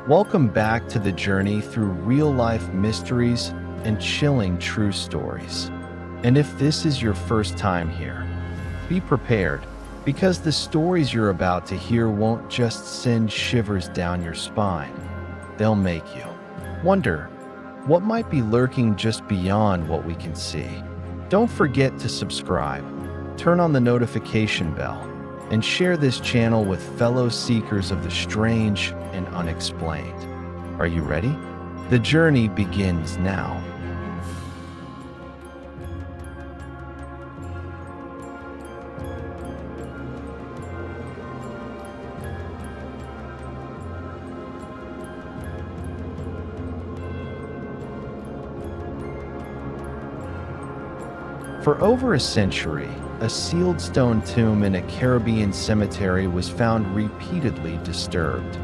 Welcome back to the journey through real-life mysteries and chilling true stories. And if this is your first time here, be prepared, because the stories you're about to hear won't just send shivers down your spine. They'll make you wonder what might be lurking just beyond what we can see. Don't forget to subscribe, turn on the notification bell, and share this channel with fellow seekers of the strange and unexplained. Are you ready? The journey begins now. For over a century, a sealed stone tomb in a Caribbean cemetery was found repeatedly disturbed.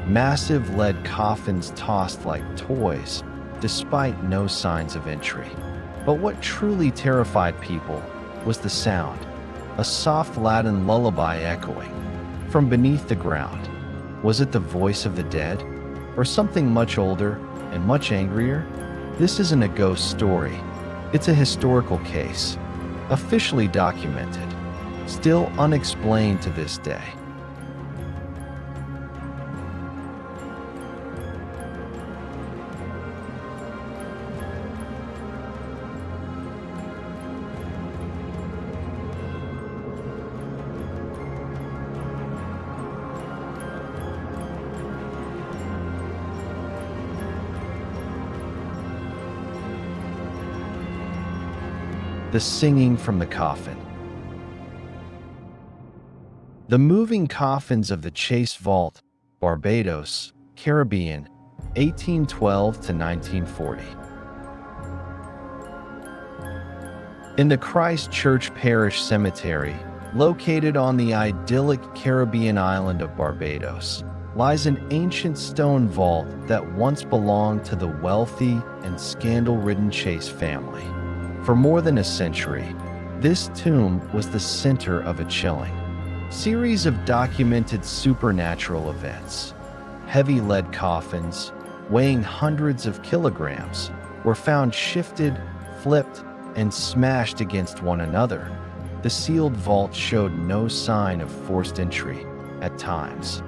Massive lead coffins tossed like toys, despite no signs of entry. But what truly terrified people was the sound, a soft Latin lullaby echoing from beneath the ground. Was it the voice of the dead, or something much older and much angrier? This isn't a ghost story. It's a historical case, officially documented, still unexplained to this day. The singing from the coffin. The moving coffins of the Chase Vault, Barbados, Caribbean, 1812 to 1940. In the Christchurch Parish Cemetery, located on the idyllic Caribbean island of Barbados, lies an ancient stone vault that once belonged to the wealthy and scandal-ridden Chase family. For more than a century, this tomb was the center of a chilling series of documented supernatural events. Heavy lead coffins, weighing hundreds of kilograms, were found shifted, flipped, and smashed against one another. The sealed vault showed no sign of forced entry at times.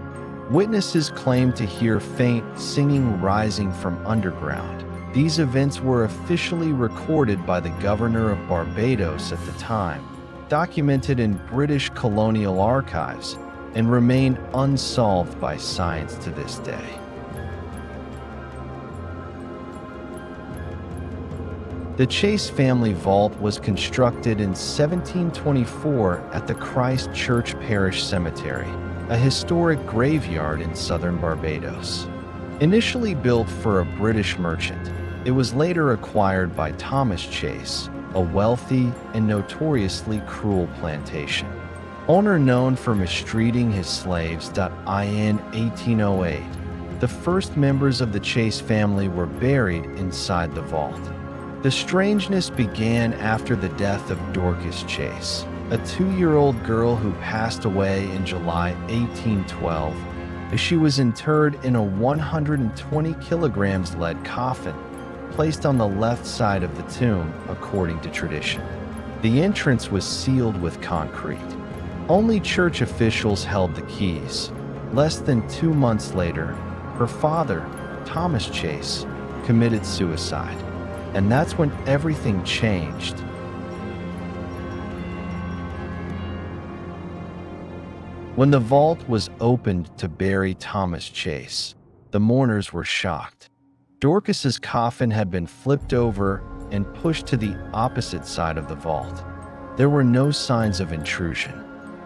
Witnesses claimed to hear faint singing rising from underground. These events were officially recorded by the Governor of Barbados at the time, documented in British colonial archives, and remain unsolved by science to this day. The Chase family vault was constructed in 1724 at the Christchurch Parish Cemetery, a historic graveyard in southern Barbados. Initially built for a British merchant, it was later acquired by Thomas Chase, a wealthy and notoriously cruel plantation owner known for mistreating his slaves. In 1808, the first members of the Chase family were buried inside the vault. The strangeness began after the death of Dorcas Chase, a 2-year-old girl who passed away in July 1812 as she was interred in a 120 kilograms lead coffin placed on the left side of the tomb, according to tradition. The entrance was sealed with concrete. Only church officials held the keys. Less than 2 months later, her father, Thomas Chase, committed suicide. And that's when everything changed. When the vault was opened to bury Thomas Chase, the mourners were shocked. Dorcas's coffin had been flipped over and pushed to the opposite side of the vault. There were no signs of intrusion.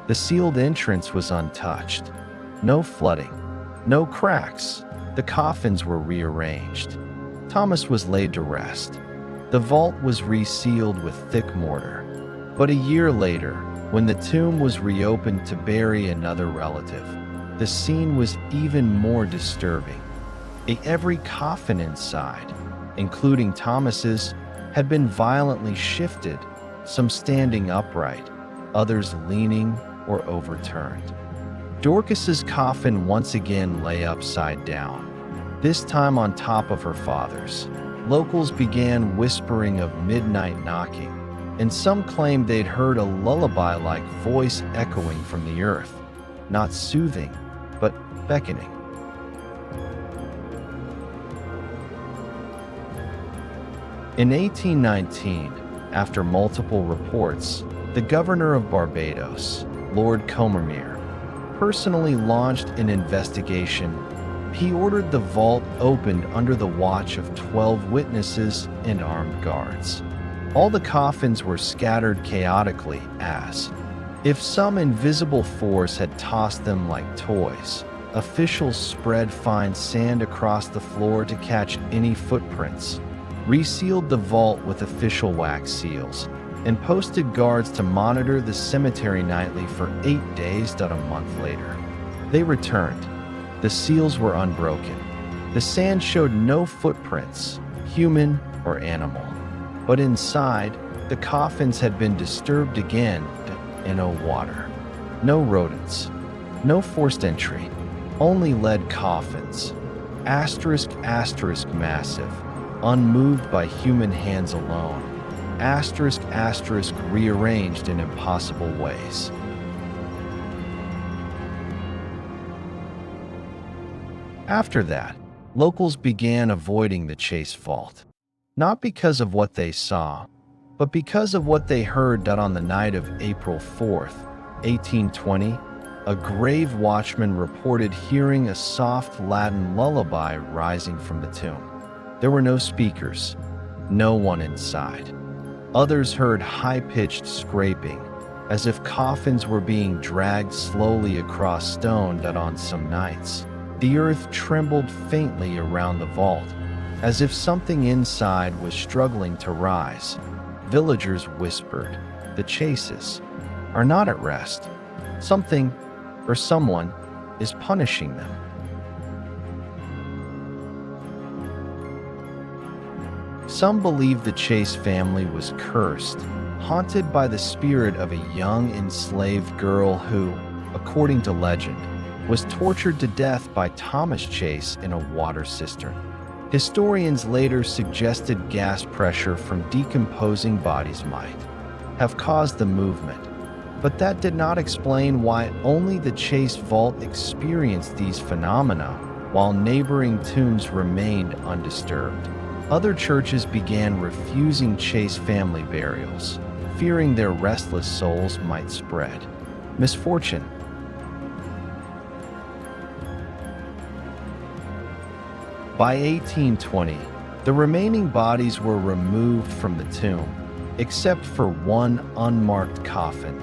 The sealed entrance was untouched. No flooding, no cracks. The coffins were rearranged. Thomas was laid to rest. The vault was resealed with thick mortar. But a year later, when the tomb was reopened to bury another relative, the scene was even more disturbing. Every coffin inside, including Thomas's, had been violently shifted, some standing upright, others leaning or overturned. Dorcas's coffin once again lay upside down, this time on top of her father's. Locals began whispering of midnight knocking, and some claimed they'd heard a lullaby-like voice echoing from the earth, not soothing, but beckoning. In 1819, after multiple reports, the Governor of Barbados, Lord Combermere, personally launched an investigation. He ordered the vault opened under the watch of 12 witnesses and armed guards. All the coffins were scattered chaotically as if some invisible force had tossed them like toys. Officials spread fine sand across the floor to catch any footprints, resealed the vault with official wax seals, and posted guards to monitor the cemetery nightly for 8 days. A month later, they returned. The seals were unbroken. The sand showed no footprints, human or animal. But inside, the coffins had been disturbed again, and no water. No rodents. No forced entry. Only lead coffins. Asterisk massive. Unmoved by human hands alone. Asterisk rearranged in impossible ways. After that, locals began avoiding the Chase Vault. Not because of what they saw, but because of what they heard. On the night of April 4th, 1820, a grave watchman reported hearing a soft Latin lullaby rising from the tomb. There were no speakers, no one inside. Others heard high-pitched scraping, as if coffins were being dragged slowly across stone. On some nights, the earth trembled faintly around the vault, as if something inside was struggling to rise. Villagers whispered, "The Chases are not at rest. Something or someone is punishing them." Some believed the Chase family was cursed, haunted by the spirit of a young enslaved girl who, according to legend, was tortured to death by Thomas Chase in a water cistern. Historians later suggested gas pressure from decomposing bodies might have caused the movement, but that did not explain why only the Chase Vault experienced these phenomena while neighboring tombs remained undisturbed. Other churches began refusing Chase family burials, fearing their restless souls might spread misfortune. By 1820, the remaining bodies were removed from the tomb, except for one unmarked coffin,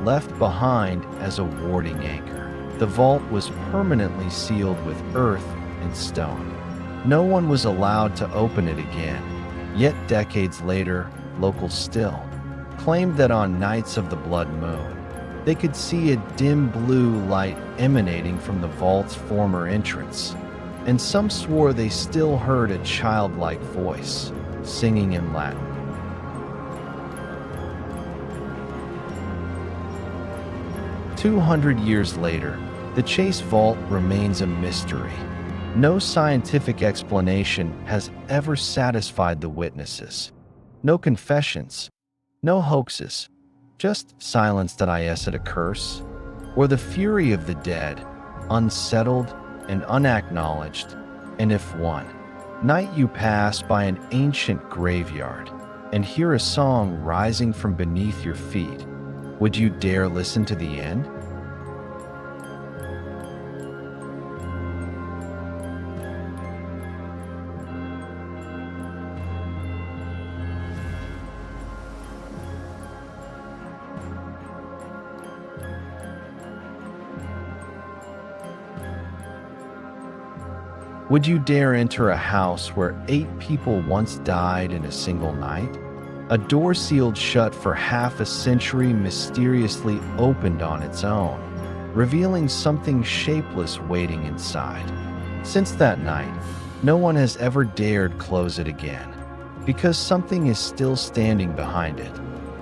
left behind as a warding anchor. The vault was permanently sealed with earth and stone. No one was allowed to open it again, yet decades later, locals still claimed that on nights of the blood moon, they could see a dim blue light emanating from the vault's former entrance, and some swore they still heard a childlike voice singing in Latin. "200 years later, the Chase Vault remains a mystery. No scientific explanation has ever satisfied the witnesses. No confessions, no hoaxes, just silence. Is it a curse? Or the fury of the dead, unsettled and unacknowledged? And if one night you pass by an ancient graveyard and hear a song rising from beneath your feet, would you dare listen to the end? Would you dare enter a house where 8 people once died in a single night? A door sealed shut for half a century mysteriously opened on its own, revealing something shapeless waiting inside. Since that night, no one has ever dared close it again, because something is still standing behind it.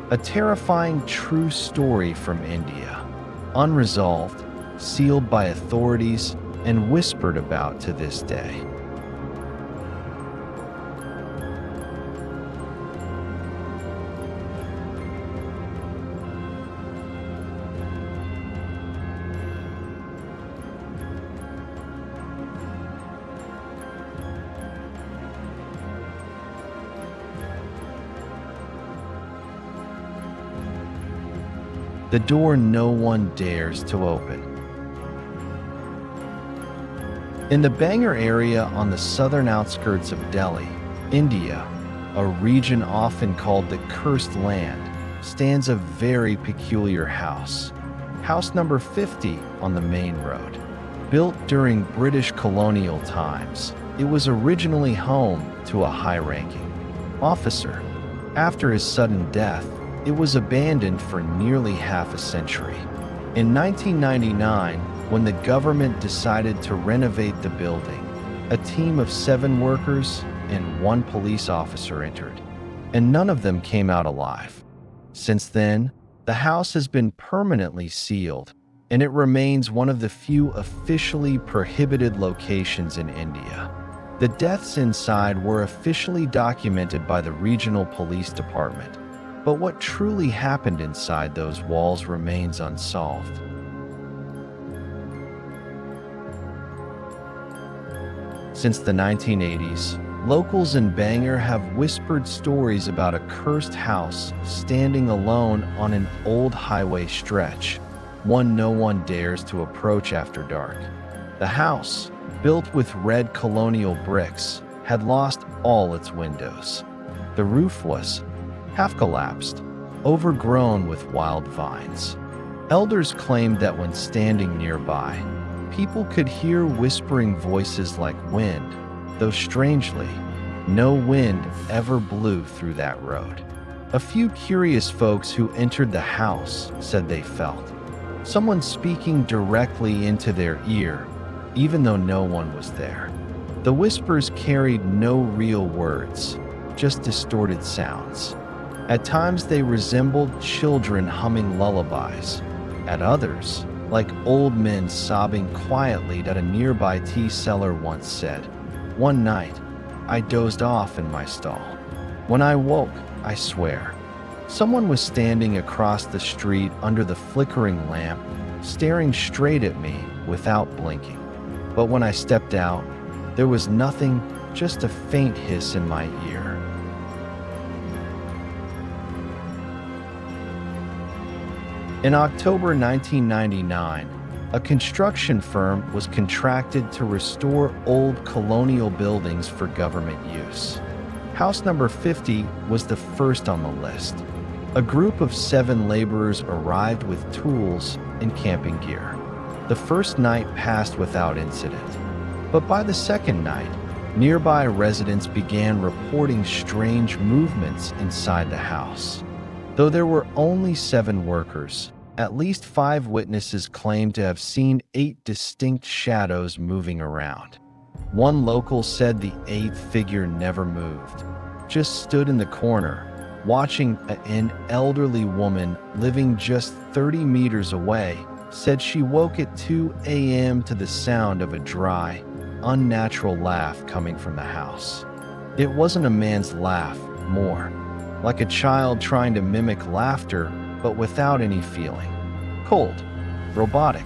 A terrifying true story from India, unresolved, sealed by authorities, and whispered about to this day. the door no one dares to open. In the Bangarh area on the southern outskirts of Delhi, India, a region often called the Cursed Land, stands a very peculiar house. House number 50 on the main road. Built during British colonial times, it was originally home to a high-ranking officer. After his sudden death, it was abandoned for nearly half a century. In 1999, when the government decided to renovate the building, a team of 7 workers and 1 police officer entered, and none of them came out alive. Since then, the house has been permanently sealed, and it remains one of the few officially prohibited locations in India. The deaths inside were officially documented by the regional police department, but what truly happened inside those walls remains unsolved. Since the 1980s, locals in Bangarh have whispered stories about a cursed house standing alone on an old highway stretch, one no one dares to approach after dark. The house, built with red colonial bricks, had lost all its windows. The roof was half-collapsed, overgrown with wild vines. Elders claimed that when standing nearby, people could hear whispering voices like wind, though strangely, no wind ever blew through that road. A few curious folks who entered the house said they felt someone speaking directly into their ear, even though no one was there. The whispers carried no real words, just distorted sounds. At times they resembled children humming lullabies. At others, like old men sobbing quietly, that a nearby tea seller once said. One night, I dozed off in my stall. When I woke, I swear, someone was standing across the street under the flickering lamp, staring straight at me without blinking. But when I stepped out, there was nothing, just a faint hiss in my ear. In October 1999, a construction firm was contracted to restore old colonial buildings for government use. House number 50 was the first on the list. A group of 7 laborers arrived with tools and camping gear. The first night passed without incident, but by the second night, nearby residents began reporting strange movements inside the house. Though there were only 7 workers, at least 5 witnesses claimed to have seen 8 distinct shadows moving around. One local said the 8th figure never moved, just stood in the corner, watching. An elderly woman living just 30 meters away said she woke at 2 a.m. to the sound of a dry, unnatural laugh coming from the house. It wasn't a man's laugh, more like a child trying to mimic laughter, but without any feeling. Cold, robotic.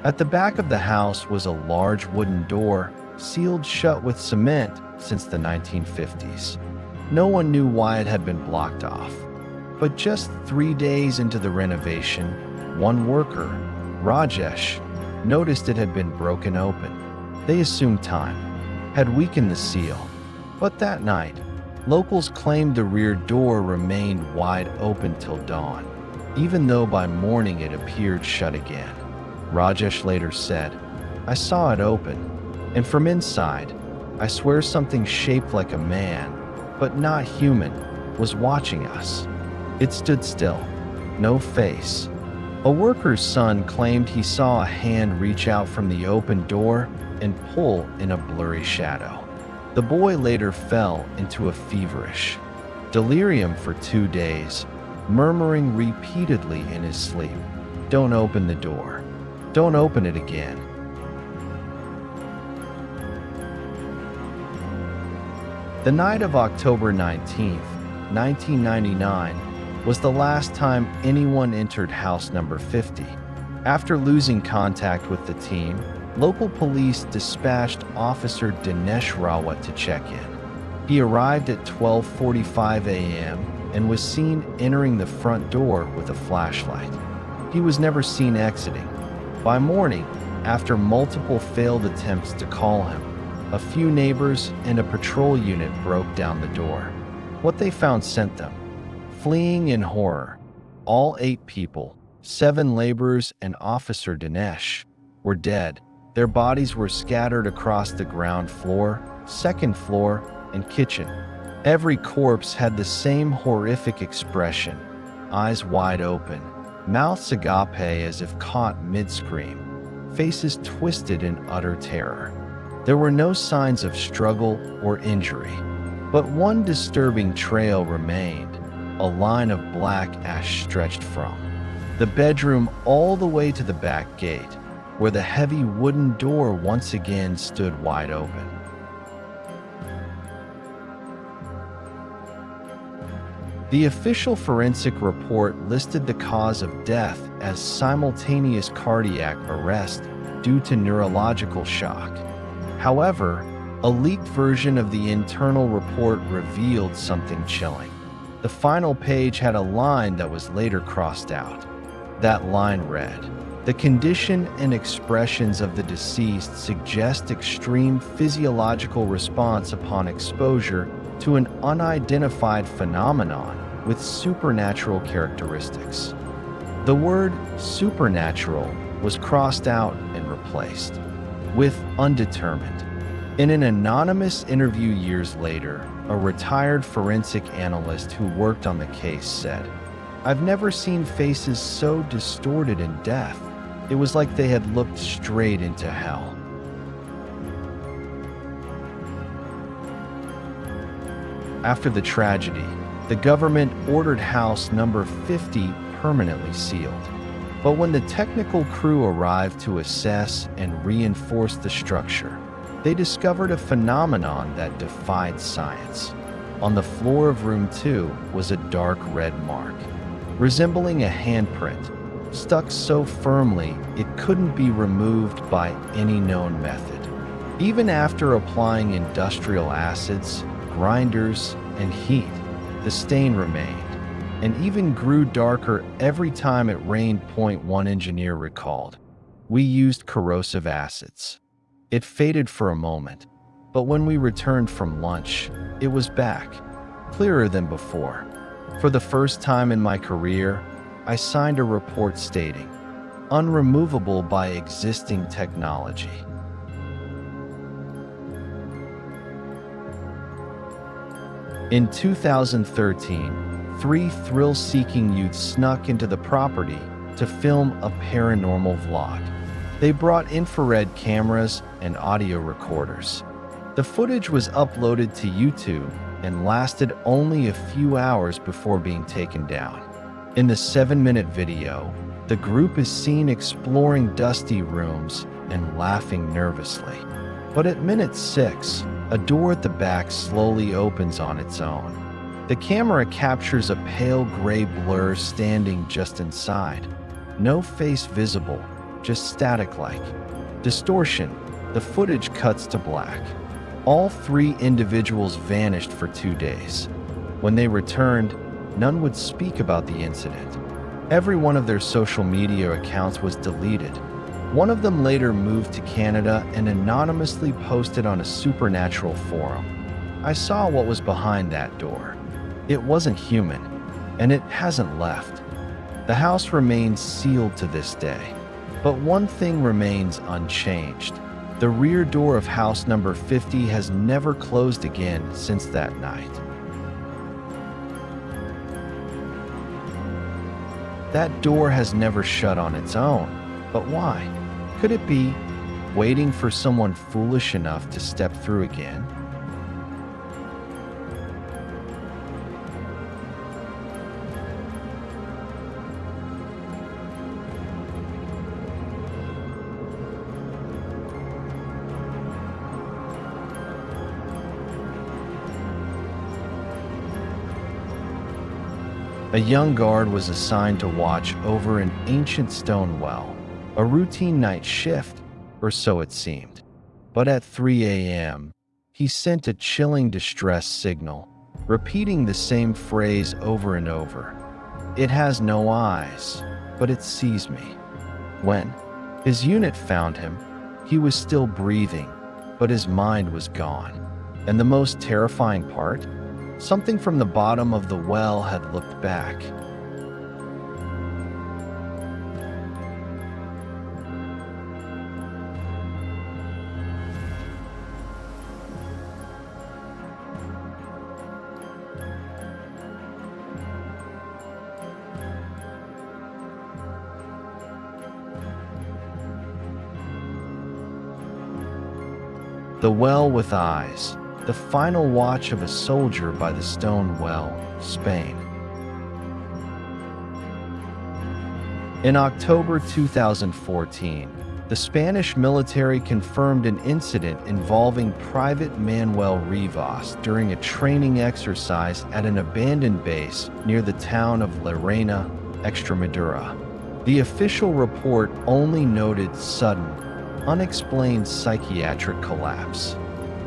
At the back of the house was a large wooden door, sealed shut with cement since the 1950s. No one knew why it had been blocked off. But just 3 days into the renovation, one worker, Rajesh, noticed it had been broken open. They assumed time had weakened the seal. But that night, locals claimed the rear door remained wide open till dawn, even though by morning it appeared shut again. Rajesh later said, I saw it open, and from inside, I swear something shaped like a man, but not human, was watching us. It stood still, no face. A worker's son claimed he saw a hand reach out from the open door and pull in a blurry shadow. The boy later fell into a feverish delirium for 2 days, murmuring repeatedly in his sleep, Don't open the door. Don't open it again. The night of October 19th, 1999, was the last time anyone entered house number 50. After losing contact with the team, local police dispatched Officer Dinesh Rawat to check in. He arrived at 12:45 a.m. and was seen entering the front door with a flashlight. He was never seen exiting. By morning, after multiple failed attempts to call him, a few neighbors and a patrol unit broke down the door. What they found sent them fleeing in horror. All 8 people, 7 laborers and Officer Dinesh, were dead. Their bodies were scattered across the ground floor, second floor, and kitchen. Every corpse had the same horrific expression, eyes wide open, mouths agape as if caught mid-scream, faces twisted in utter terror. There were no signs of struggle or injury, but one disturbing trail remained, a line of black ash stretched from the bedroom all the way to the back gate, where the heavy wooden door once again stood wide open. The official forensic report listed the cause of death as simultaneous cardiac arrest due to neurological shock. However, a leaked version of the internal report revealed something chilling. The final page had a line that was later crossed out. That line read, "The condition and expressions of the deceased suggest extreme physiological response upon exposure to an unidentified phenomenon with supernatural characteristics." The word supernatural was crossed out and replaced with undetermined. In an anonymous interview years later, a retired forensic analyst who worked on the case said, "I've never seen faces so distorted in death. It was like they had looked straight into hell." After the tragedy, the government ordered house number 50 permanently sealed. But when the technical crew arrived to assess and reinforce the structure, they discovered a phenomenon that defied science. On the floor of room 2 was a dark red mark, resembling a handprint, stuck so firmly it couldn't be removed by any known method. Even after applying industrial acids, grinders, and heat, the stain remained, and even grew darker every time it rained. One engineer recalled, "We used corrosive acids. It faded for a moment, but when we returned from lunch, it was back, clearer than before. For the first time in my career, I signed a report stating, unremovable by existing technology." In 2013, 3 thrill-seeking youths snuck into the property to film a paranormal vlog. They brought infrared cameras and audio recorders. The footage was uploaded to YouTube and lasted only a few hours before being taken down. In the 7-minute video, the group is seen exploring dusty rooms and laughing nervously. But at minute 6, a door at the back slowly opens on its own. The camera captures a pale gray blur standing just inside. No face visible, just static-like distortion. The footage cuts to black. All 3 individuals vanished for 2 days. When they returned, none would speak about the incident. Every one of their social media accounts was deleted. One of them later moved to Canada and anonymously posted on a supernatural forum, "I saw what was behind that door. It wasn't human, and it hasn't left." The house remains sealed to this day. But one thing remains unchanged. The rear door of house number 50 has never closed again since that night. That door has never shut on its own. But why? Could it be waiting for someone foolish enough to step through again? A young guard was assigned to watch over an ancient stone well, a routine night shift, or so it seemed. But at 3 a.m., He sent a chilling distress signal, repeating the same phrase over and over. "It has no eyes, but it sees me." When his unit found him, he was still breathing, but his mind was gone. And the most terrifying part? Something from the bottom of the well had looked back. The Well with Eyes, the final watch of a soldier by the stone well, Spain. In October 2014, the Spanish military confirmed an incident involving Private Manuel Rivas during a training exercise at an abandoned base near the town of La Reina, Extremadura. The official report only noted sudden, unexplained psychiatric collapse.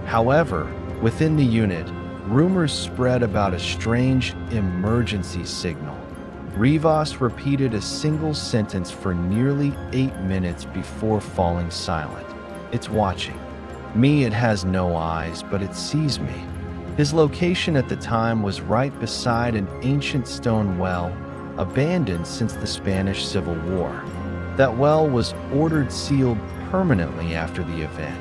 However, within the unit, rumors spread about a strange emergency signal. Rivas repeated a single sentence for nearly 8 minutes before falling silent. "It's watching me. It has no eyes, but it sees me." His location at the time was right beside an ancient stone well, abandoned since the Spanish Civil War. That well was ordered sealed permanently after the event.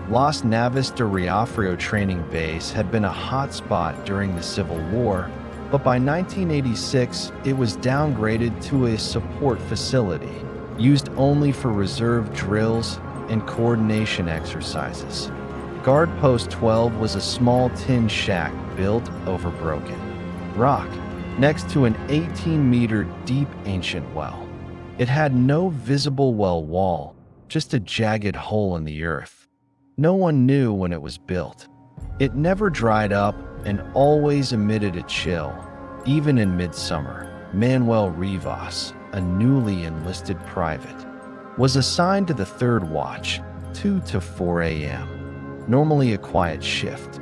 Las Navas de Riofrio training base had been a hotspot during the Civil War, but by 1986 it was downgraded to a support facility, used only for reserve drills and coordination exercises. Guard Post 12 was a small tin shack built over broken rock, next to an 18-meter deep ancient well. It had no visible well wall, just a jagged hole in the earth. No one knew when it was built. It never dried up and always emitted a chill, even in midsummer. Manuel Rivas, a newly enlisted private, was assigned to the third watch, 2 to 4 a.m., normally a quiet shift.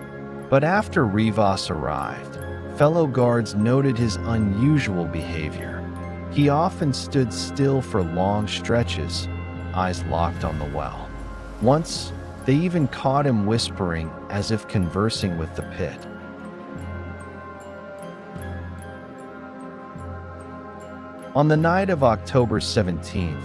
But after Rivas arrived, fellow guards noted his unusual behavior. He often stood still for long stretches, eyes locked on the well. Once, they even caught him whispering as if conversing with the pit. On the night of October 17,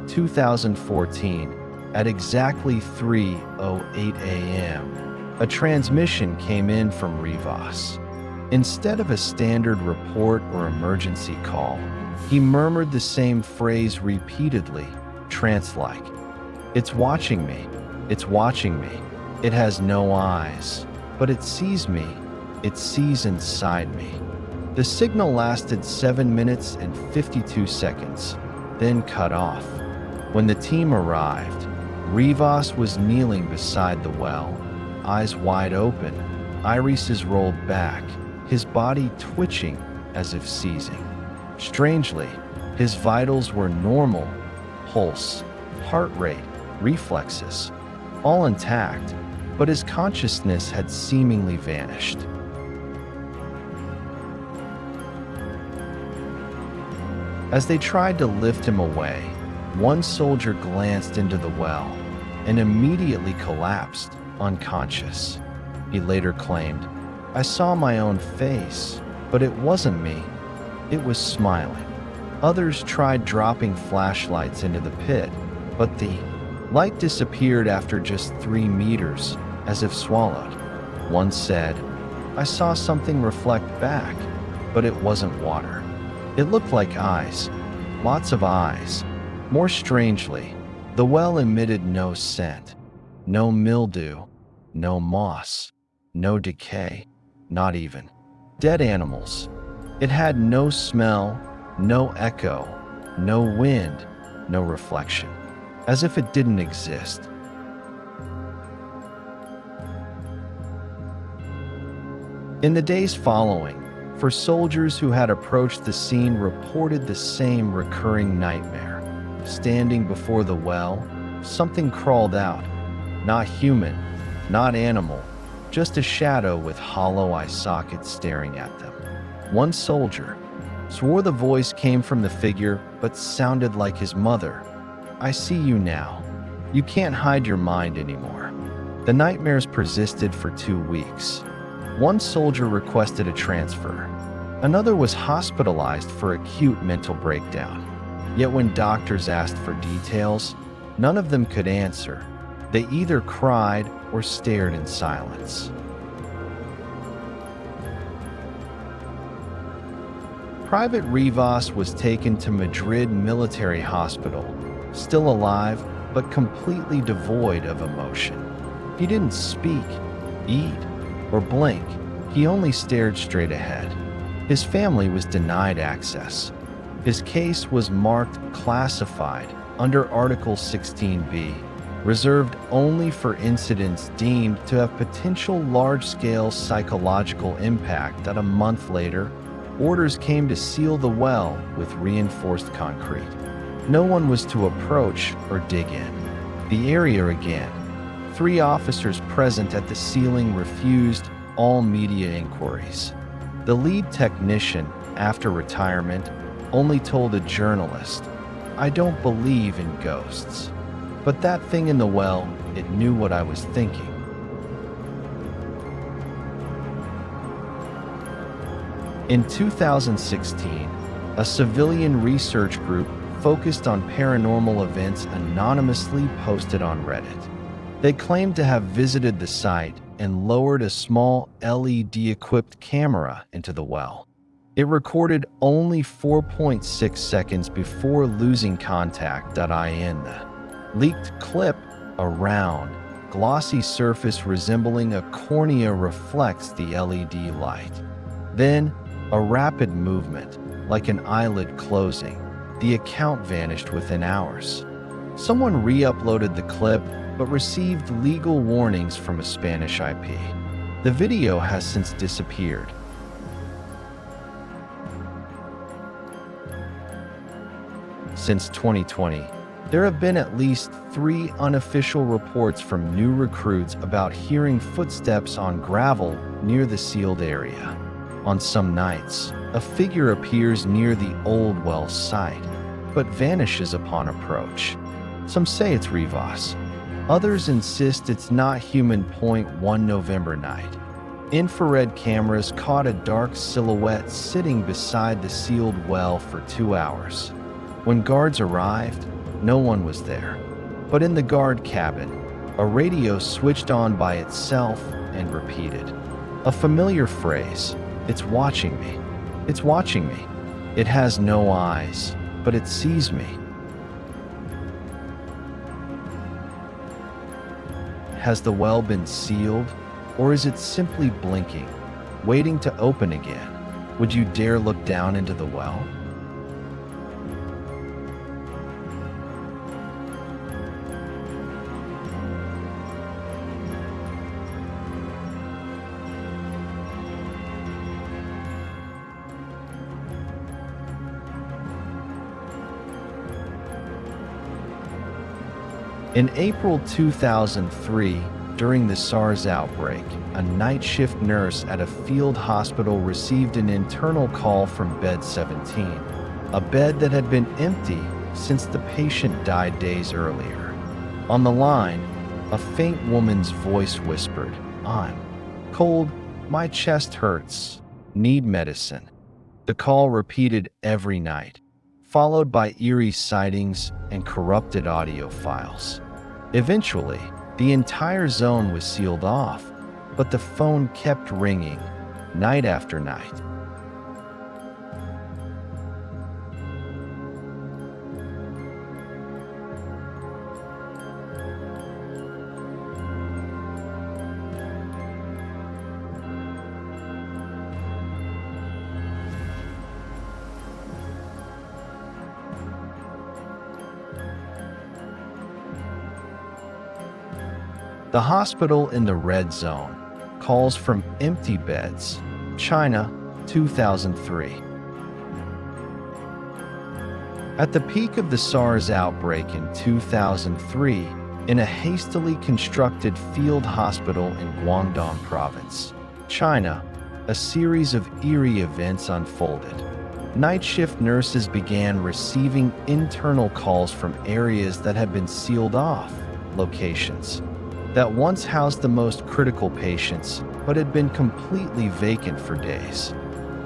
2014, at exactly 3:08 a.m., a transmission came in from Rivas. Instead of a standard report or emergency call, he murmured the same phrase repeatedly, trance-like. "It's watching me. It's watching me. It has no eyes, but it sees me. It sees inside me." The signal lasted 7 minutes and 52 seconds, then cut off. When the team arrived, Rivas was kneeling beside the well, eyes wide open, irises rolled back, his body twitching as if seizing. Strangely, his vitals were normal, pulse, heart rate, reflexes, all intact, but his consciousness had seemingly vanished. As they tried to lift him away, one soldier glanced into the well and immediately collapsed, unconscious. He later claimed, "I saw my own face, but it wasn't me. It was smiling." Others tried dropping flashlights into the pit, but the light disappeared after just 3 meters, as if swallowed. One said, "I saw something reflect back, but it wasn't water. It looked like eyes, lots of eyes." More strangely, the well emitted no scent, no mildew, no moss, no decay, not even dead animals. It had no smell, no echo, no wind, no reflection, as if it didn't exist. In the days following, for soldiers who had approached the scene reported the same recurring nightmare. Standing before the well, something crawled out. Not human, not animal, just a shadow with hollow eye sockets staring at them. One soldier swore the voice came from the figure but sounded like his mother. "I see you now. You can't hide your mind anymore." The nightmares persisted for 2 weeks. One soldier requested a transfer. Another was hospitalized for acute mental breakdown. Yet when doctors asked for details, none of them could answer. They either cried or stared in silence. Private Rivas was taken to Madrid Military Hospital, still alive but completely devoid of emotion. He didn't speak, eat, or blink. He only stared straight ahead. His family was denied access. His case was marked classified under Article 16b, reserved only for incidents deemed to have potential large-scale psychological impact. That a month later, orders came to seal the well with reinforced concrete. No one was to approach or dig in. The area again. 3 officers present at the sealing refused all media inquiries. The lead technician, after retirement, only told a journalist, "I don't believe in ghosts. But that thing in the well, it knew what I was thinking." In 2016, a civilian research group focused on paranormal events anonymously posted on Reddit. They claimed to have visited the site and lowered a small LED-equipped camera into the well. It recorded only 4.6 seconds before losing contact. In the leaked clip, a round, glossy surface resembling a cornea reflects the LED light. Then, a rapid movement, like an eyelid closing. The account vanished within hours. Someone re-uploaded the clip, but received legal warnings from a Spanish IP. The video has since disappeared. Since 2020, there have been at least 3 unofficial reports from new recruits about hearing footsteps on gravel near the sealed area. On some nights, a figure appears near the old well site, but vanishes upon approach. Some say it's Rivas. Others insist it's not human. One November night, infrared cameras caught a dark silhouette sitting beside the sealed well for 2 hours. When guards arrived, no one was there. But in the guard cabin, a radio switched on by itself and repeated a familiar phrase, "It's watching me. It's watching me. It has no eyes, but it sees me." Has the well been sealed, or is it simply blinking, waiting to open again? Would you dare look down into the well? In April 2003, during the SARS outbreak, a night shift nurse at a field hospital received an internal call from bed 17, a bed that had been empty since the patient died days earlier. On the line, a faint woman's voice whispered, "I'm cold, my chest hurts, need medicine." The call repeated every night, followed by eerie sightings and corrupted audio files. Eventually, the entire zone was sealed off, but the phone kept ringing, night after night. The hospital in the red zone. Calls from empty beds. China, 2003. At the peak of the SARS outbreak in 2003, in a hastily constructed field hospital in Guangdong Province, China, a series of eerie events unfolded. Night shift nurses began receiving internal calls from areas that had been sealed off, locations that once housed the most critical patients but had been completely vacant for days.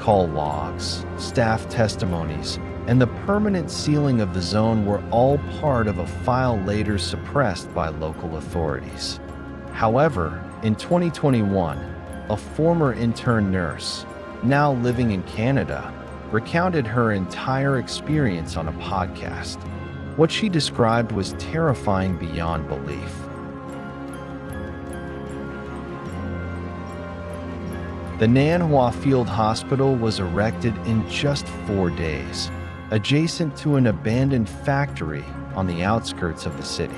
Call logs, staff testimonies, and the permanent sealing of the zone were all part of a file later suppressed by local authorities. However, in 2021, a former intern nurse, now living in Canada, recounted her entire experience on a podcast. What she described was terrifying beyond belief. The Nanhua Field Hospital was erected in just 4 days, adjacent to an abandoned factory on the outskirts of the city.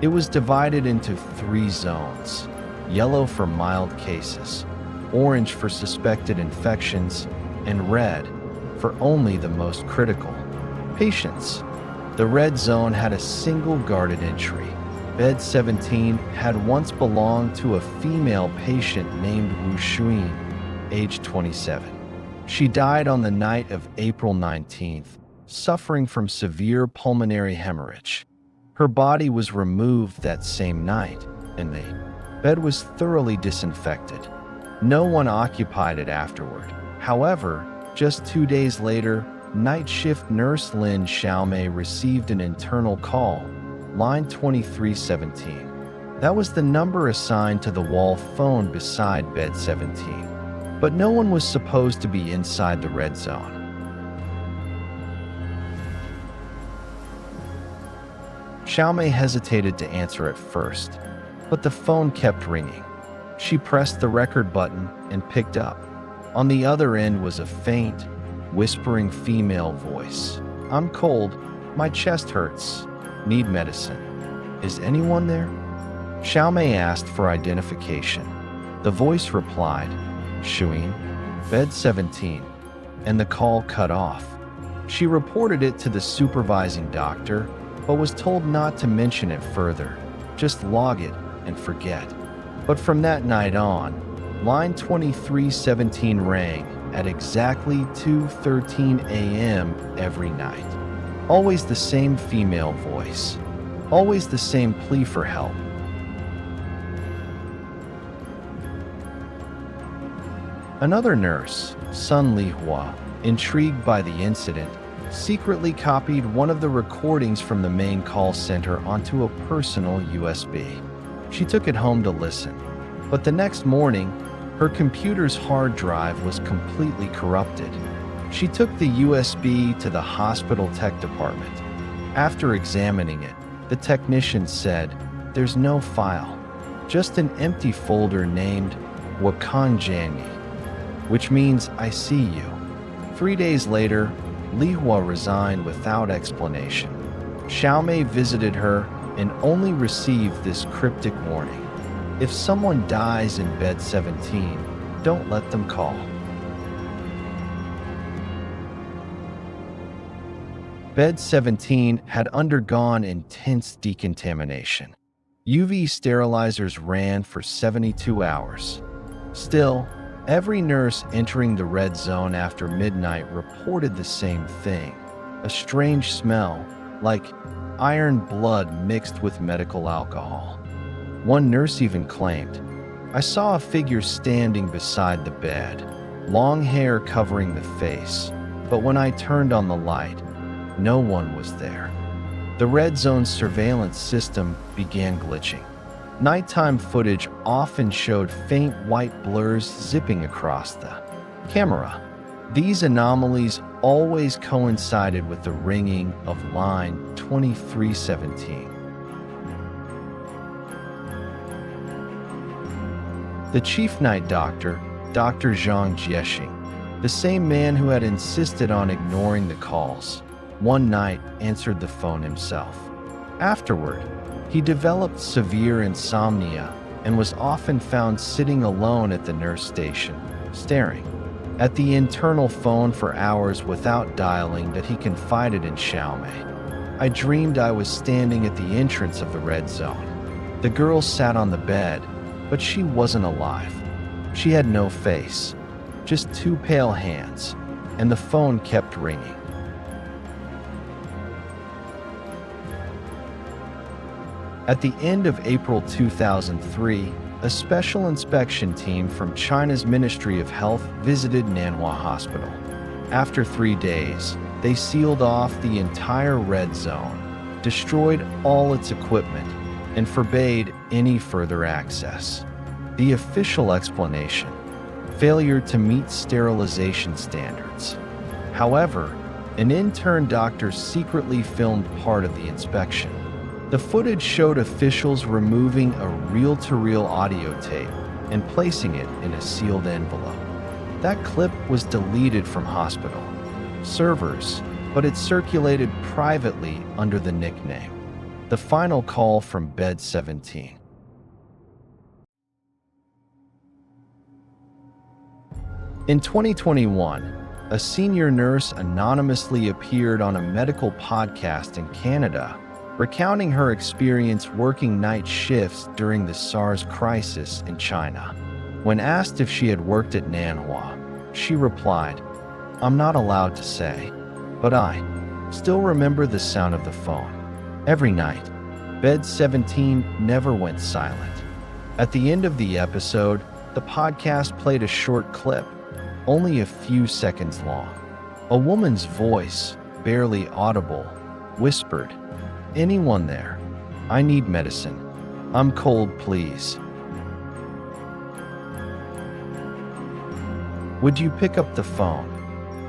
It was divided into 3 zones: yellow for mild cases, orange for suspected infections, and red for only the most critical patients. The red zone had a single guarded entry. Bed 17 had once belonged to a female patient named Wu Xuyin, age 27. She died on the night of April 19th, suffering from severe pulmonary hemorrhage. Her body was removed that same night, and the bed was thoroughly disinfected. No one occupied it afterward. However, just 2 days later, night shift nurse Lin Xiaomei received an internal call, line 2317. That was the number assigned to the wall phone beside bed 17. But no one was supposed to be inside the red zone. Xiaomei hesitated to answer at first, but the phone kept ringing. She pressed the record button and picked up. On the other end was a faint, whispering female voice. "I'm cold. My chest hurts. Need medicine. Is anyone there?" Xiaomei asked for identification. The voice replied, "Xuyin, bed 17," and the call cut off. She reported it to the supervising doctor, but was told not to mention it further, just log it and forget. But from that night on, line 2317 rang at exactly 2:13 a.m. every night. Always the same female voice, always the same plea for help. Another nurse, Sun Lihua, intrigued by the incident, secretly copied one of the recordings from the main call center onto a personal USB. She took it home to listen, but the next morning, her computer's hard drive was completely corrupted. She took the USB to the hospital tech department. After examining it, the technician said, "There's no file, just an empty folder named Wakanjanyi, which means I see you." 3 days later, Lihua resigned without explanation. Xiaomei visited her and only received this cryptic warning: if someone dies in bed 17, don't let them call. Bed 17 had undergone intense decontamination. UV sterilizers ran for 72 hours. Still, every nurse entering the red zone after midnight reported the same thing: a strange smell, like iron blood mixed with medical alcohol. One nurse even claimed, "I saw a figure standing beside the bed, long hair covering the face, but when I turned on the light, no one was there." The red zone's surveillance system began glitching. Nighttime footage often showed faint white blurs zipping across the camera. These anomalies always coincided with the ringing of line 2317. The chief night doctor, Dr. Zhang Jiexing, the same man who had insisted on ignoring the calls, one night answered the phone himself. Afterward, he developed severe insomnia and was often found sitting alone at the nurse station, staring. at the internal phone for hours without dialing that he confided in Xiaomei. I dreamed I was standing at the entrance of the red zone. The girl sat on the bed, but she wasn't alive. She had no face, just two pale hands, and the phone kept ringing. At the end of April 2003, a special inspection team from China's Ministry of Health visited Nanhua Hospital. After 3 days, they sealed off the entire red zone, destroyed all its equipment, and forbade any further access. The official explanation: failure to meet sterilization standards. However, an intern doctor secretly filmed part of the inspection. The footage showed officials removing a reel-to-reel audio tape and placing it in a sealed envelope. That clip was deleted from hospital servers, but it circulated privately under the nickname "The Final Call from Bed 17." In 2021, a senior nurse anonymously appeared on a medical podcast in Canada, recounting her experience working night shifts during the SARS crisis in China. When asked if she had worked at Nanhua, she replied, "I'm not allowed to say, but I still remember the sound of the phone. Every night, Bed 17 never went silent." At the end of the episode, the podcast played a short clip, only a few seconds long. A woman's voice, barely audible, whispered, "Anyone there? I need medicine. I'm cold, please." Would you pick up the phone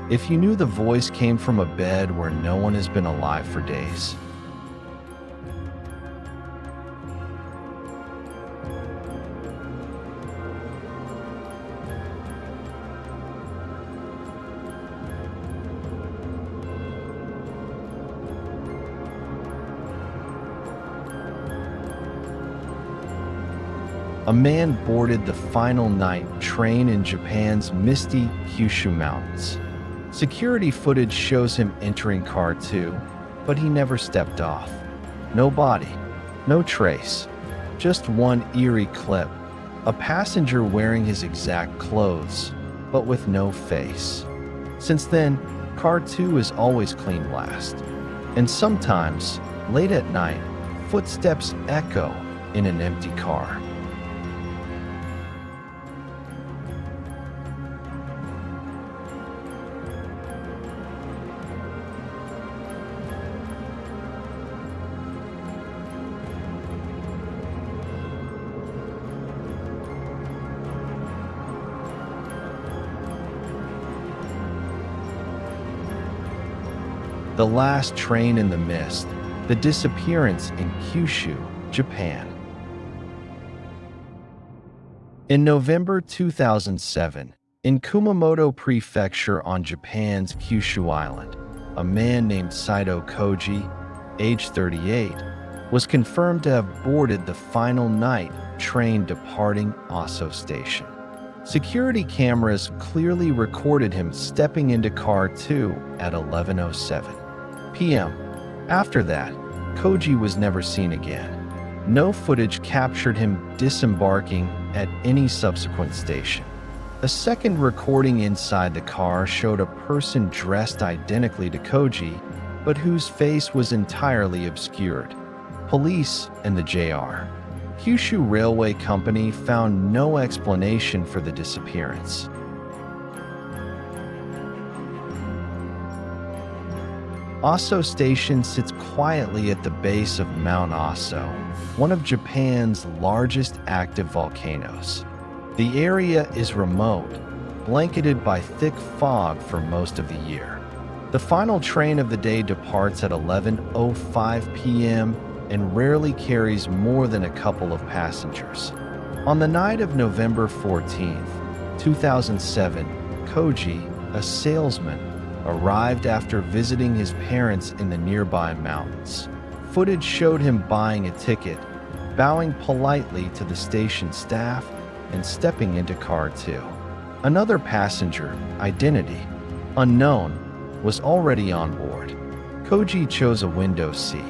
if you knew the voice came from a bed where no one has been alive for days? A man boarded the final night train in Japan's misty Kyushu Mountains. Security footage shows him entering car 2, but he never stepped off. No body, no trace, just one eerie clip. A passenger wearing his exact clothes, but with no face. Since then, car 2 is always cleaned last. And sometimes, late at night, footsteps echo in an empty car. The Last Train in the Mist, the disappearance in Kyushu, Japan. In November 2007, in Kumamoto Prefecture on Japan's Kyushu Island, a man named Saito Koji, age 38, was confirmed to have boarded the final night train departing Aso Station. Security cameras clearly recorded him stepping into car 2 at 11:07 p.m. After that, Koji was never seen again. No footage captured him disembarking at any subsequent station. A second recording inside the car showed a person dressed identically to Koji, but whose face was entirely obscured. Police and the JR Kyushu Railway Company found no explanation for the disappearance. Aso Station sits quietly at the base of Mount Aso, one of Japan's largest active volcanoes. The area is remote, blanketed by thick fog for most of the year. The final train of the day departs at 11:05 p.m. and rarely carries more than a couple of passengers. On the night of November 14, 2007, Koji, a salesman, arrived after visiting his parents in the nearby mountains. Footage showed him buying a ticket, bowing politely to the station staff, and stepping into car 2. Another passenger, identity unknown, was already on board. Koji chose a window seat.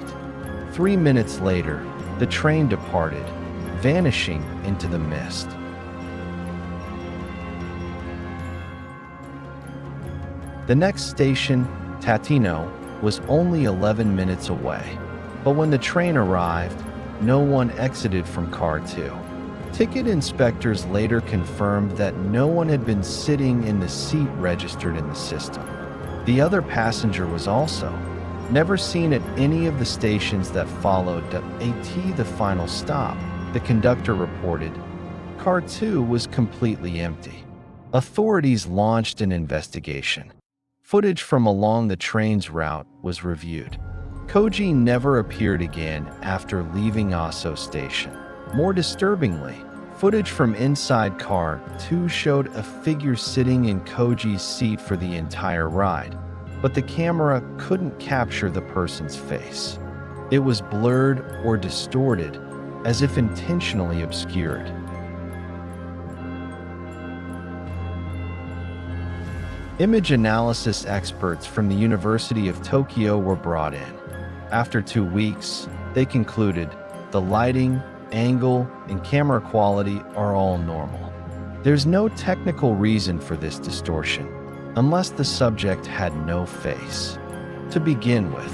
3 minutes later, the train departed, vanishing into the mist. The next station, Tatino, was only 11 minutes away. But when the train arrived, no one exited from car 2. Ticket inspectors later confirmed that no one had been sitting in the seat registered in the system. The other passenger was also never seen at any of the stations that followed at the final stop. The conductor reported. Car 2 was completely empty. Authorities launched an investigation. Footage from along the train's route was reviewed. Koji never appeared again after leaving Aso station. More disturbingly, footage from inside car 2 showed a figure sitting in Koji's seat for the entire ride, but the camera couldn't capture the person's face. It was blurred or distorted, as if intentionally obscured. Image analysis experts from the University of Tokyo were brought in. After 2 weeks, they concluded the lighting, angle, and camera quality are all normal. There's no technical reason for this distortion, unless the subject had no face. To begin with,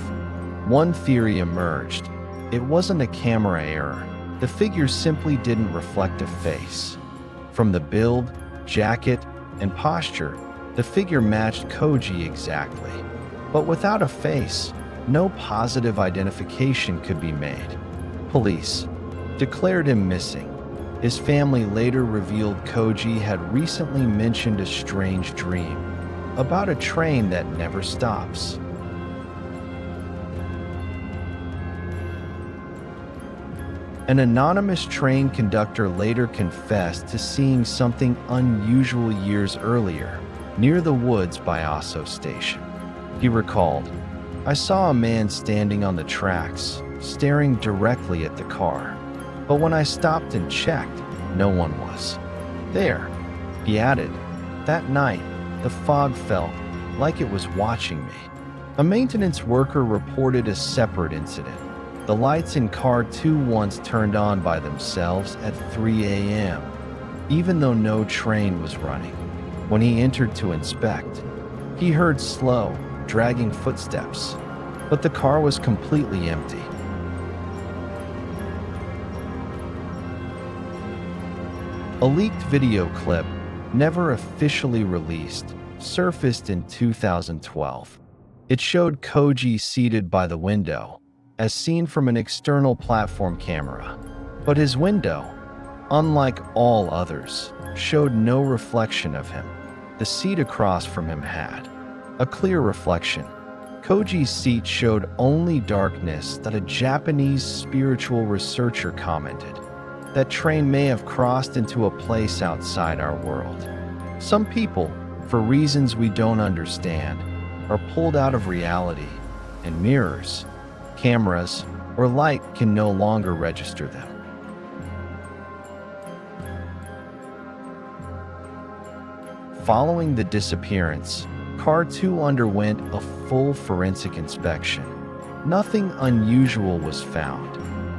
one theory emerged. It wasn't a camera error. The figure simply didn't reflect a face. From the build, jacket, and posture, the figure matched Koji exactly. But without a face, no positive identification could be made. Police declared him missing. His family later revealed Koji had recently mentioned a strange dream about a train that never stops. An anonymous train conductor later confessed to seeing something unusual years earlier, near the woods by Aso Station. He recalled, "I saw a man standing on the tracks, staring directly at the car. But when I stopped and checked, no one was there." He added, "That night, the fog felt like it was watching me." A maintenance worker reported a separate incident. The lights in car 2 once turned on by themselves at 3 a.m., even though no train was running. When he entered to inspect, he heard slow, dragging footsteps, but the car was completely empty. A leaked video clip, never officially released, surfaced in 2012. It showed Koji seated by the window, as seen from an external platform camera. But his window, unlike all others, showed no reflection of him. The seat across from him had a clear reflection. Koji's seat showed only darkness. That a Japanese spiritual researcher commented. That train may have crossed into a place outside our world. Some people, for reasons we don't understand, are pulled out of reality, and mirrors, cameras, or light can no longer register them. Following the disappearance, Car 2 underwent a full forensic inspection. Nothing unusual was found,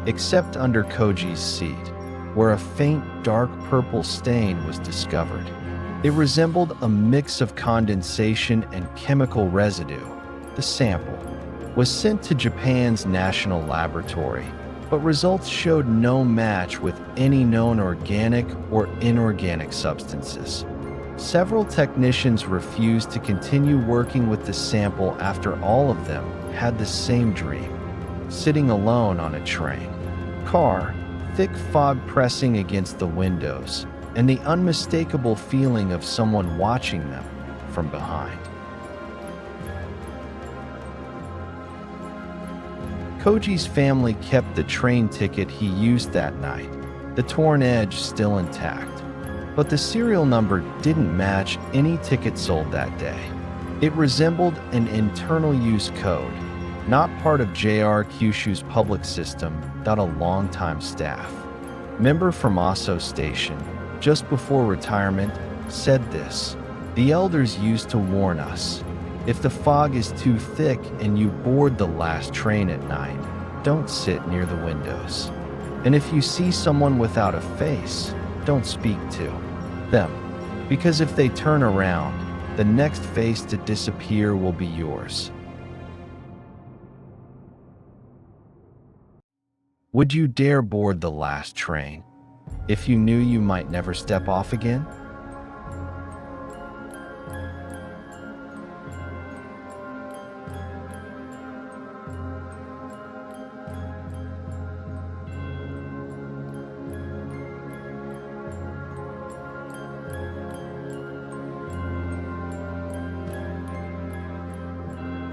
except under Koji's seat, where a faint dark purple stain was discovered. It resembled a mix of condensation and chemical residue. The sample was sent to Japan's national laboratory, but results showed no match with any known organic or inorganic substances. Several technicians refused to continue working with the sample after all of them had the same dream, sitting alone on a train. Car, thick fog pressing against the windows, and the unmistakable feeling of someone watching them from behind. Koji's family kept the train ticket he used that night, the torn edge still intact. But the serial number didn't match any ticket sold that day. It resembled an internal use code, not part of JR Kyushu's public system. A longtime staff member from Aso Station, just before retirement, said this: "The elders used to warn us. If the fog is too thick and you board the last train at night, don't sit near the windows. And if you see someone without a face, don't speak to them, because if they turn around, the next face to disappear will be yours." Would you dare board the last train if you knew you might never step off again?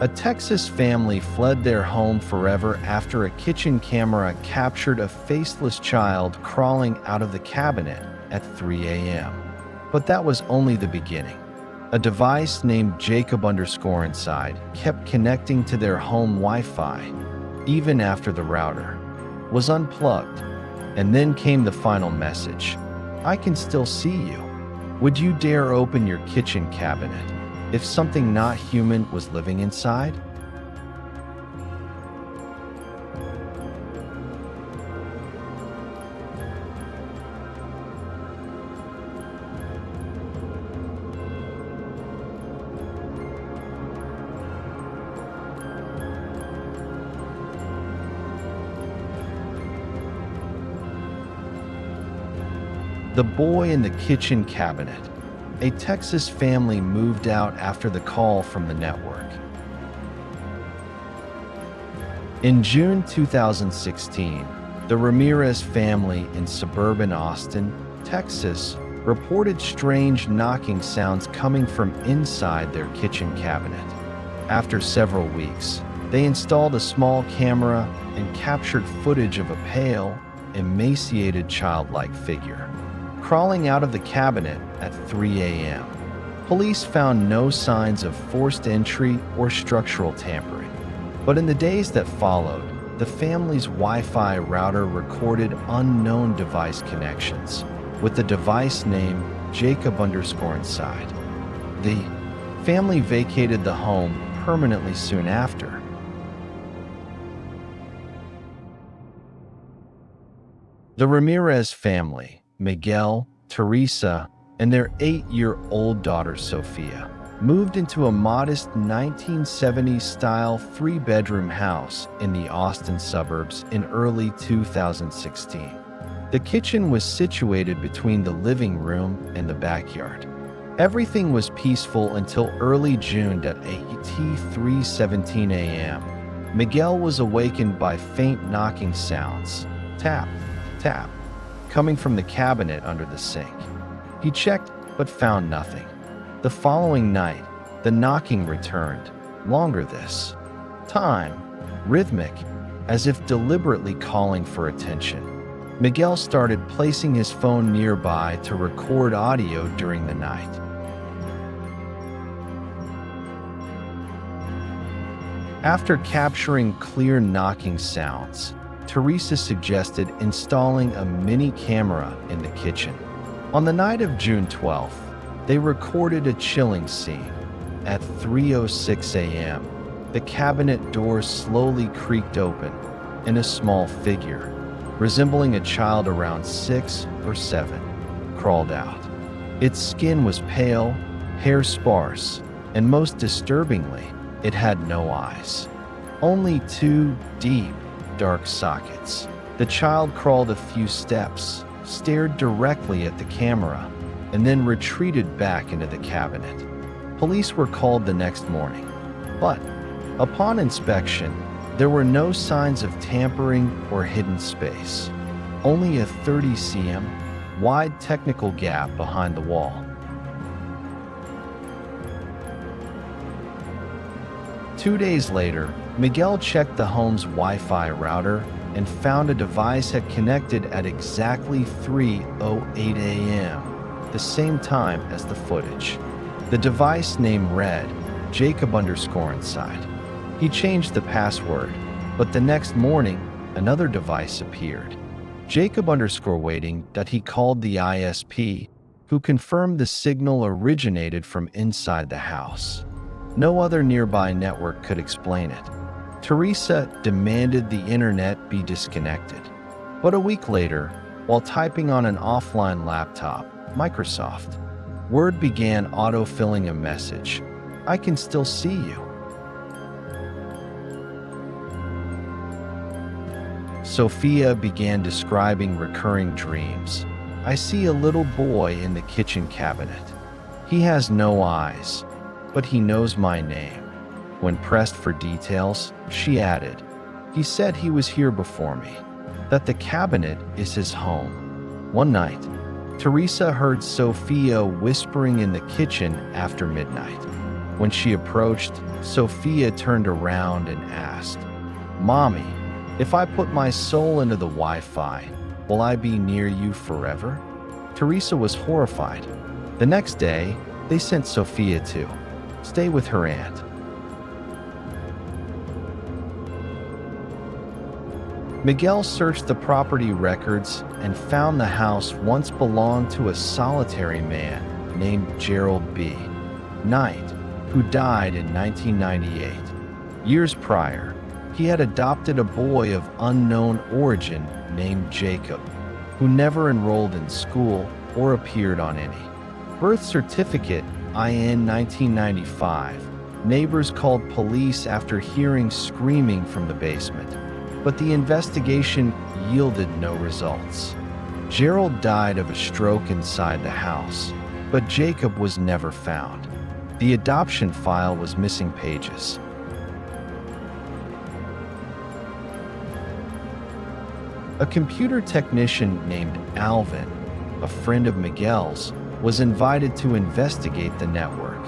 A Texas family fled their home forever after a kitchen camera captured a faceless child crawling out of the cabinet at 3 a.m. But that was only the beginning. A device named Jacob_inside kept connecting to their home Wi-Fi, even after the router was unplugged. And then came the final message: "I can still see you. Would you dare open your kitchen cabinet if something not human was living inside?" The boy in the kitchen cabinet. A Texas family moved out after the call from the network. In June 2016, the Ramirez family in suburban Austin, Texas, reported strange knocking sounds coming from inside their kitchen cabinet. After several weeks, they installed a small camera and captured footage of a pale, emaciated childlike figure crawling out of the cabinet at 3 a.m. Police found no signs of forced entry or structural tampering. But in the days that followed, the family's Wi-Fi router recorded unknown device connections, with the device name Jacob_inside. The family vacated the home permanently soon after. The Ramirez family, Miguel, Teresa, and their 8-year-old daughter Sophia, moved into a modest 1970s-style 3-bedroom house in the Austin suburbs in early 2016. The kitchen was situated between the living room and the backyard. Everything was peaceful until early June at 3:17 a.m. Miguel was awakened by faint knocking sounds, tap, tap, coming from the cabinet under the sink. He checked, but found nothing. The following night, the knocking returned, longer this time, rhythmic, as if deliberately calling for attention. Miguel started placing his phone nearby to record audio during the night. After capturing clear knocking sounds, Teresa suggested installing a mini camera in the kitchen. On the night of June 12th, they recorded a chilling scene. At 3:06 a.m., the cabinet door slowly creaked open, and a small figure, resembling a child around 6 or 7, crawled out. Its skin was pale, hair sparse, and most disturbingly, it had no eyes. Only 2 deep, dark sockets. The child crawled a few steps, stared directly at the camera, and then retreated back into the cabinet. Police were called the next morning, but upon inspection, there were no signs of tampering or hidden space, only a 30 cm wide technical gap behind the wall. 2 days later, Miguel checked the home's Wi-Fi router and found a device had connected at exactly 3:08 a.m., the same time as the footage. The device name read Jacob_inside. He changed the password, but the next morning, another device appeared. Jacob_waiting that he called the ISP who confirmed the signal originated from inside the house. No other nearby network could explain it. Teresa demanded the internet be disconnected. But a week later, while typing on an offline laptop, Microsoft, Word began autofilling a message. "I can still see you." Sophia began describing recurring dreams. "I see a little boy in the kitchen cabinet. He has no eyes, but he knows my name." When pressed for details, she added, "He said he was here before me, that the cabinet is his home." One night, Teresa heard Sophia whispering in the kitchen after midnight. When she approached, Sophia turned around and asked, "Mommy, if I put my soul into the Wi-Fi, will I be near you forever?" Teresa was horrified. The next day, they sent Sophia to stay with her aunt. Miguel searched the property records and found the house once belonged to a solitary man named Gerald B. Knight, who died in 1998. Years prior, he had adopted a boy of unknown origin named Jacob, who never enrolled in school or appeared on any birth certificate. In 1995, neighbors called police after hearing screaming from the basement, but the investigation yielded no results. Gerald died of a stroke inside the house, but Jacob was never found. The adoption file was missing pages. A computer technician named Alvin, a friend of Miguel's, was invited to investigate the network.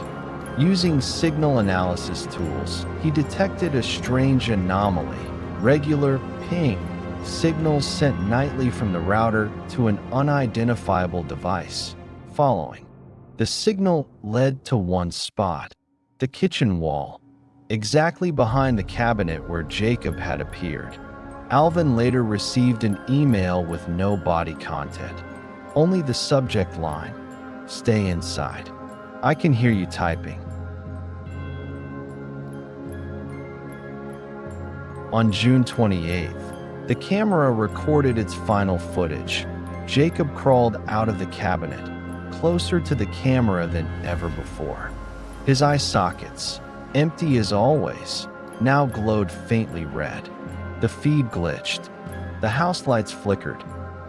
Using signal analysis tools, he detected a strange anomaly: regular ping signals sent nightly from the router to an unidentifiable device. Following the signal led to one spot, the kitchen wall, exactly behind the cabinet where Jacob had appeared. Alvin later received an email with no body content, only the subject line, "Stay inside. I can hear you typing." On June 28th, the camera recorded its final footage. Jacob crawled out of the cabinet, closer to the camera than ever before. His eye sockets, empty as always, now glowed faintly red. The feed glitched. The house lights flickered.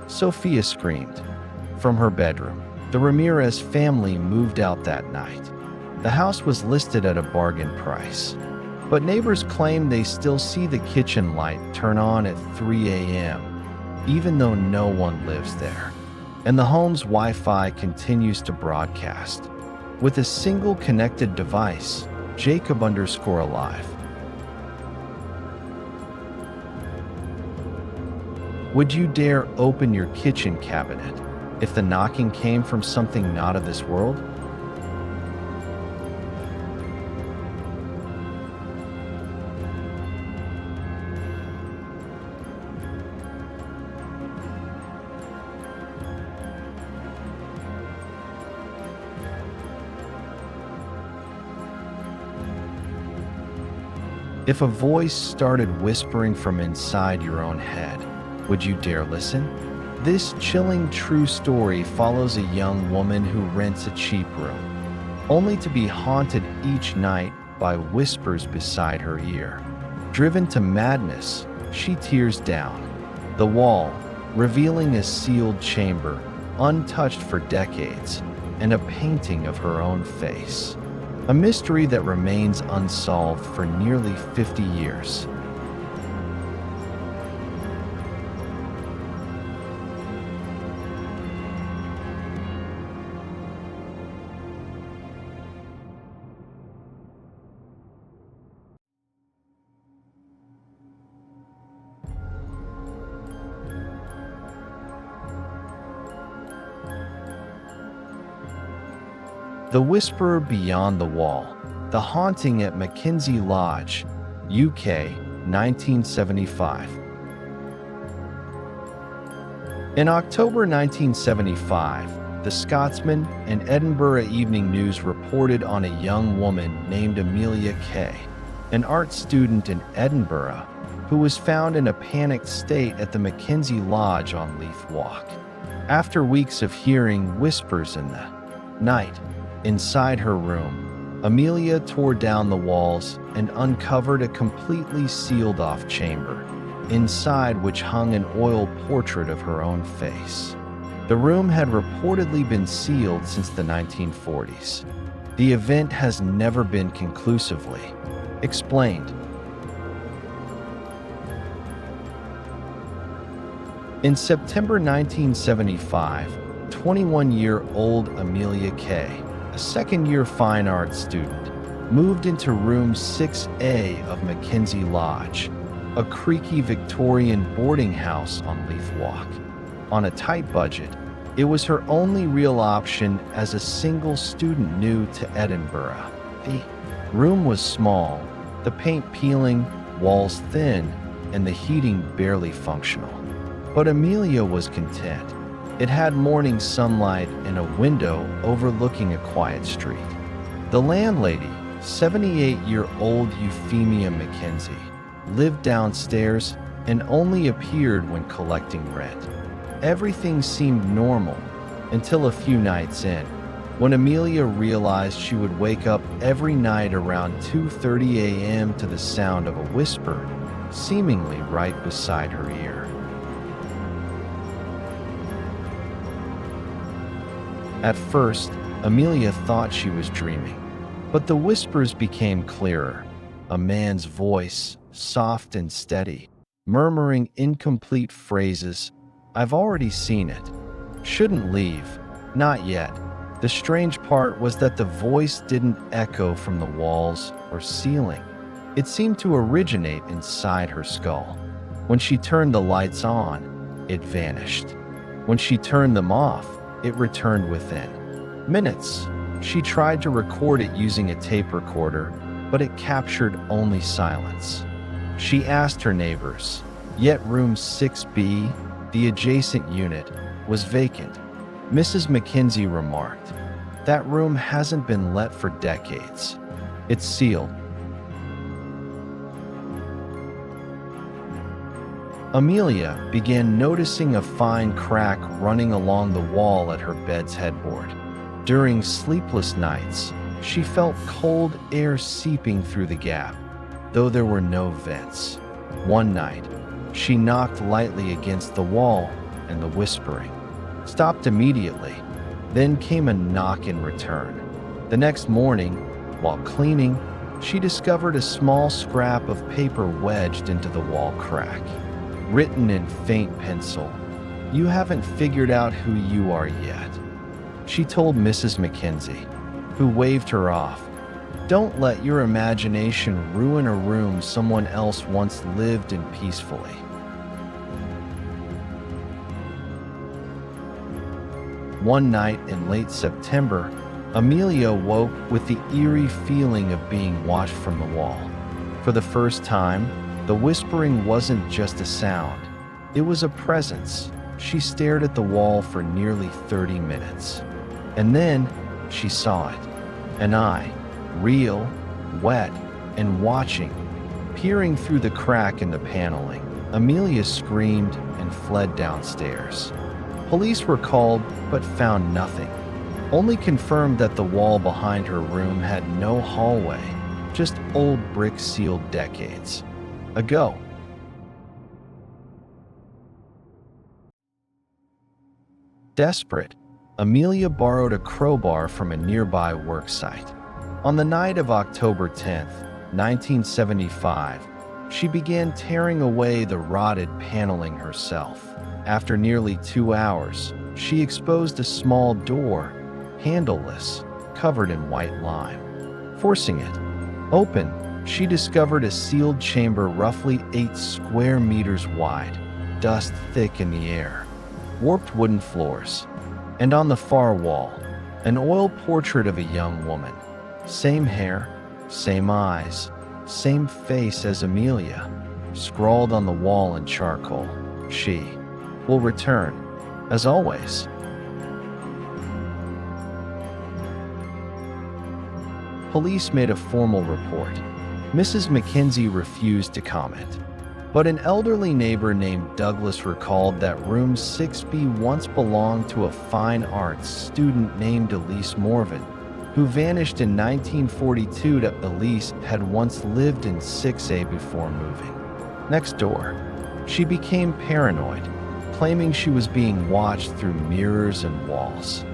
Sophia screamed. From her bedroom, the Ramirez family moved out that night. The house was listed at a bargain price, but neighbors claim they still see the kitchen light turn on at 3 a.m., even though no one lives there. And the home's Wi-Fi continues to broadcast. With a single connected device, Jacob_alive. Would you dare open your kitchen cabinet if the knocking came from something not of this world? If a voice started whispering from inside your own head, would you dare listen? This chilling true story follows a young woman who rents a cheap room, only to be haunted each night by whispers beside her ear. Driven to madness, she tears down the wall, revealing a sealed chamber, untouched for decades, and a painting of her own face. A mystery that remains unsolved for nearly 50 years. The Whisperer Beyond the Wall, The Haunting at Mackenzie Lodge, UK, 1975. In October 1975, The Scotsman and Edinburgh Evening News reported on a young woman named Amelia Kay, an art student in Edinburgh, who was found in a panicked state at the Mackenzie Lodge on Leith Walk. After weeks of hearing whispers in the night inside her room, Amelia tore down the walls and uncovered a completely sealed-off chamber, inside which hung an oil portrait of her own face. The room had reportedly been sealed since the 1940s. The event has never been conclusively explained. In September 1975, 21-year-old Amelia Kay, a second-year fine arts student, moved into room 6A of Mackenzie Lodge, a creaky Victorian boarding house on Leith Walk. On a tight budget, it was her only real option as a single student new to Edinburgh. The room was small, the paint peeling, walls thin, and the heating barely functional. But Amelia was content. It had morning sunlight and a window overlooking a quiet street. The landlady, 78-year-old Euphemia Mackenzie, lived downstairs and only appeared when collecting rent. Everything seemed normal until a few nights in, when Amelia realized she would wake up every night around 2:30 a.m. to the sound of a whisper, seemingly right beside her ear. At first, Amelia thought she was dreaming, but the whispers became clearer. A man's voice, soft and steady, murmuring incomplete phrases. "I've already seen it. Shouldn't leave. Not yet." The strange part was that the voice didn't echo from the walls or ceiling. It seemed to originate inside her skull. When she turned the lights on, it vanished. When she turned them off, it returned within minutes. She tried to record it using a tape recorder, but it captured only silence. She asked her neighbors, yet room 6B, the adjacent unit, was vacant. Mrs. Mackenzie remarked, "That room hasn't been let for decades. It's sealed." Amelia began noticing a fine crack running along the wall at her bed's headboard. During sleepless nights, she felt cold air seeping through the gap, though there were no vents. One night, she knocked lightly against the wall, and the whispering stopped immediately. Then came a knock in return. The next morning, while cleaning, she discovered a small scrap of paper wedged into the wall crack. Written in faint pencil, "You haven't figured out who you are yet." She told Mrs. Mackenzie, who waved her off, "Don't let your imagination ruin a room someone else once lived in peacefully." One night in late September, Amelia woke with the eerie feeling of being watched from the wall. For the first time, the whispering wasn't just a sound, it was a presence. She stared at the wall for nearly 30 minutes. And then she saw it. An eye, real, wet, and watching, peering through the crack in the paneling. Amelia screamed and fled downstairs. Police were called but found nothing. Only confirmed that the wall behind her room had no hallway, just old bricks sealed decades ago. Desperate, Amelia borrowed a crowbar from a nearby work site. On the night of October 10th, 1975, she began tearing away the rotted paneling herself. After nearly 2 hours, she exposed a small door, handleless, covered in white lime. Forcing it open, she discovered a sealed chamber roughly 8 square meters wide, dust thick in the air, warped wooden floors, and on the far wall, an oil portrait of a young woman. Same hair, same eyes, same face as Amelia, scrawled on the wall in charcoal. "She will return, as always." Police made a formal report. Mrs. Mackenzie refused to comment. But an elderly neighbor named Douglas recalled that room 6B once belonged to a fine arts student named Elise Morvan, who vanished in 1942. That Elise had once lived in 6A before moving next door. She became paranoid, claiming she was being watched through mirrors and walls.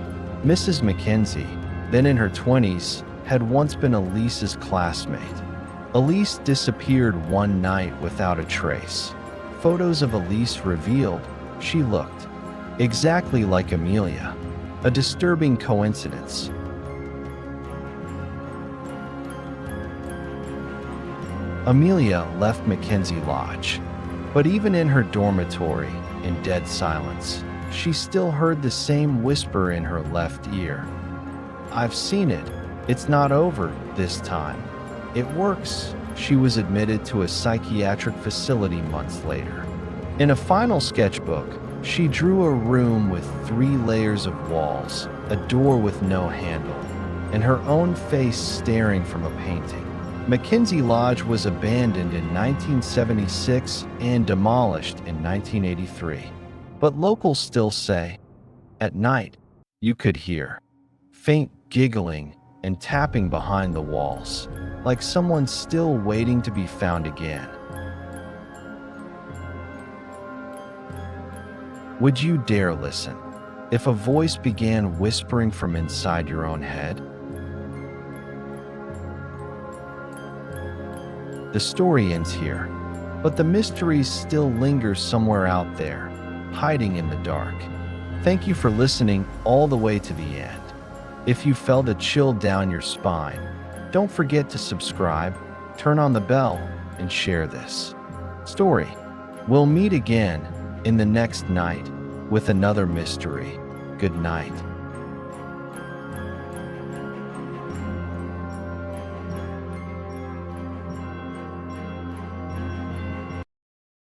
Mrs. Mackenzie, then in her 20s, had once been Elise's classmate. Elise disappeared one night without a trace. Photos of Elise revealed she looked exactly like Amelia, a disturbing coincidence. Amelia left Mackenzie Lodge, but even in her dormitory, in dead silence, she still heard the same whisper in her left ear. "I've seen it. It's not over this time. It works." She was admitted to a psychiatric facility months later. In a final sketchbook, she drew a room with 3 layers of walls, a door with no handle, and her own face staring from a painting. Mackenzie Lodge was abandoned in 1976 and demolished in 1983. But locals still say, at night, you could hear faint giggling and tapping behind the walls, like someone still waiting to be found again. Would you dare listen if a voice began whispering from inside your own head? The story ends here, but the mystery still lingers somewhere out there, hiding in the dark. Thank you for listening all the way to the end. If you felt a chill down your spine, don't forget to subscribe, turn on the bell, and share this story. We'll meet again in the next night with another mystery. Good night.